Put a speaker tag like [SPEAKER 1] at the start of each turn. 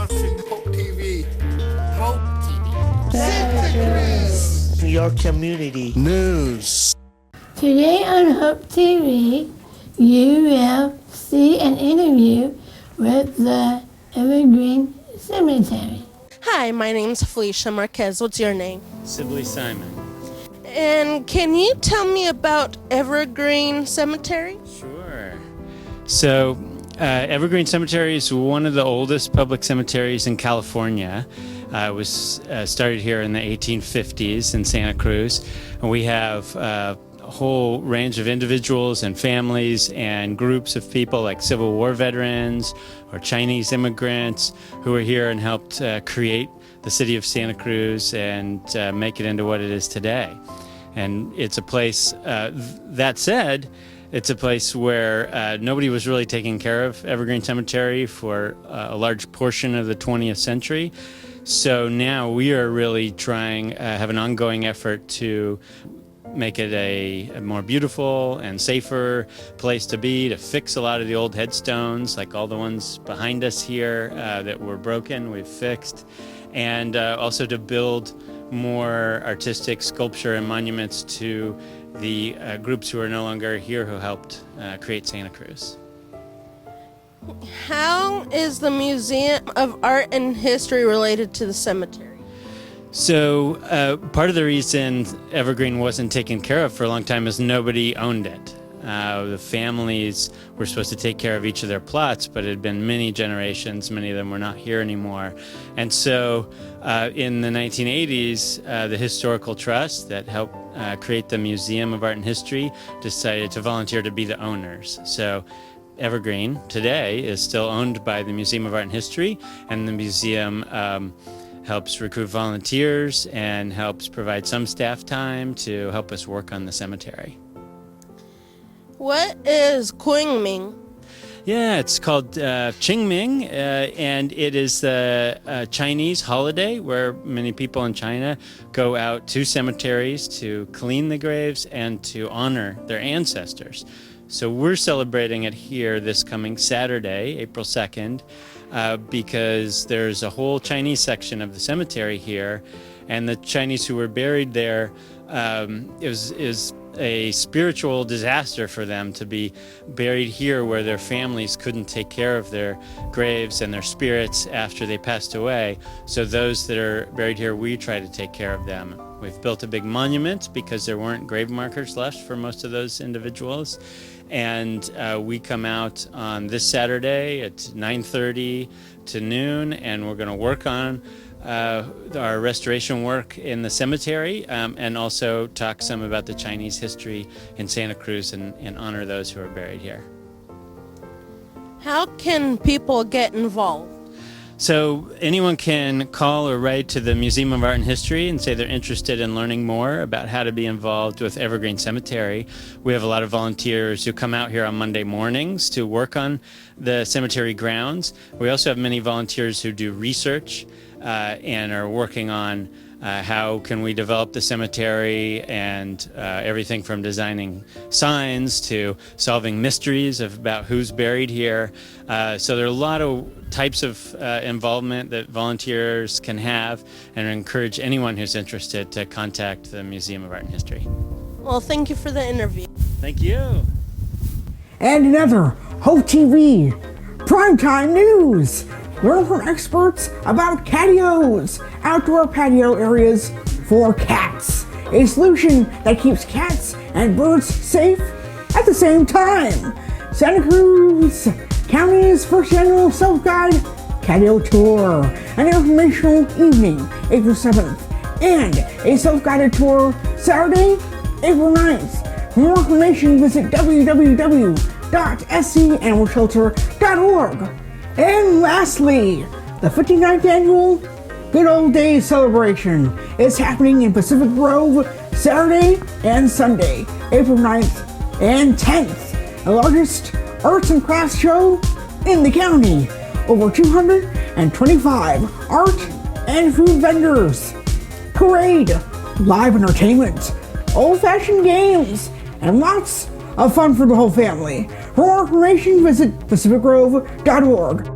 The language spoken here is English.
[SPEAKER 1] watching Hope TV.
[SPEAKER 2] Hope TV.
[SPEAKER 1] Santa Cruz.
[SPEAKER 3] Your community
[SPEAKER 1] News.
[SPEAKER 4] Today on Hope TV, you will see an interview with the Evergreen Cemetery.
[SPEAKER 5] Hi, my name's Felicia Marquez. What's your name?
[SPEAKER 6] Sibley Simon.
[SPEAKER 5] And can you tell me about Evergreen Cemetery?
[SPEAKER 6] Sure. So, Evergreen Cemetery is one of the oldest public cemeteries in California. It was started here in the 1850s in Santa Cruz. And we have a whole range of individuals and families and groups of people like Civil War veterans or Chinese immigrants who are here and helped create the city of Santa Cruz and make it into what it is today. And it's a place, that said, it's a place where nobody was really taking care of Evergreen Cemetery for a large portion of the 20th century. So now we are really trying, have an ongoing effort to make it a more beautiful and safer place to be, to fix a lot of the old headstones, like all the ones behind us here that were broken, we've fixed, and also to build more artistic sculpture and monuments to the groups who are no longer here who helped create Santa Cruz.
[SPEAKER 5] How is the Museum of Art and History related to the cemetery?
[SPEAKER 6] So part of the reason Evergreen wasn't taken care of for a long time is nobody owned it. The families were supposed to take care of each of their plots, but it had been many generations. Many of them were not here anymore. And so in the 1980s, the Historical Trust that helped create the Museum of Art and History decided to volunteer to be the owners. So Evergreen today is still owned by the Museum of Art and History, and the museum helps recruit volunteers and helps provide some staff time to help us work on the cemetery.
[SPEAKER 5] What is Qingming?
[SPEAKER 6] Yeah, it's called Qingming, and it is the Chinese holiday where many people in China go out to cemeteries to clean the graves and to honor their ancestors. So we're celebrating it here this coming Saturday, April 2nd, because there's a whole Chinese section of the cemetery here, and the Chinese who were buried there is a spiritual disaster for them to be buried here where their families couldn't take care of their graves and their spirits after they passed away. So those that are buried here, we try to take care of them. We've built a big monument because there weren't grave markers left for most of those individuals. And we come out on this Saturday at 9:30 to noon, and we're going to work on our restoration work in the cemetery and also talk some about the Chinese history in Santa Cruz and honor those who are buried here.
[SPEAKER 5] How can people get involved?
[SPEAKER 6] So anyone can call or write to the Museum of Art and History and say they're interested in learning more about how to be involved with Evergreen Cemetery. We have a lot of volunteers who come out here on Monday mornings to work on the cemetery grounds. We also have many volunteers who do research and are working on how can we develop the cemetery and everything from designing signs to solving mysteries about who's buried here. So there are a lot of types of involvement that volunteers can have, and I encourage anyone who's interested to contact the Museum of Art and History.
[SPEAKER 5] Well, thank you for the interview.
[SPEAKER 6] Thank you.
[SPEAKER 7] And another Hope TV Primetime News. Learn from experts about catios, outdoor patio areas for cats. A solution that keeps cats and birds safe at the same time. Santa Cruz County's first annual self-guide catio tour. An informational evening, April 7th. And a self-guided tour Saturday, April 9th. For more information, visit www.scanimalshelter.org. And lastly, the 59th annual Good Old Days celebration is happening in Pacific Grove Saturday and Sunday, April 9th and 10th. The largest arts and crafts show in the county. Over 225 art and food vendors. Parade, live entertainment, old-fashioned games, and lots of fun for the whole family. For more information, visit pacificgrove.org.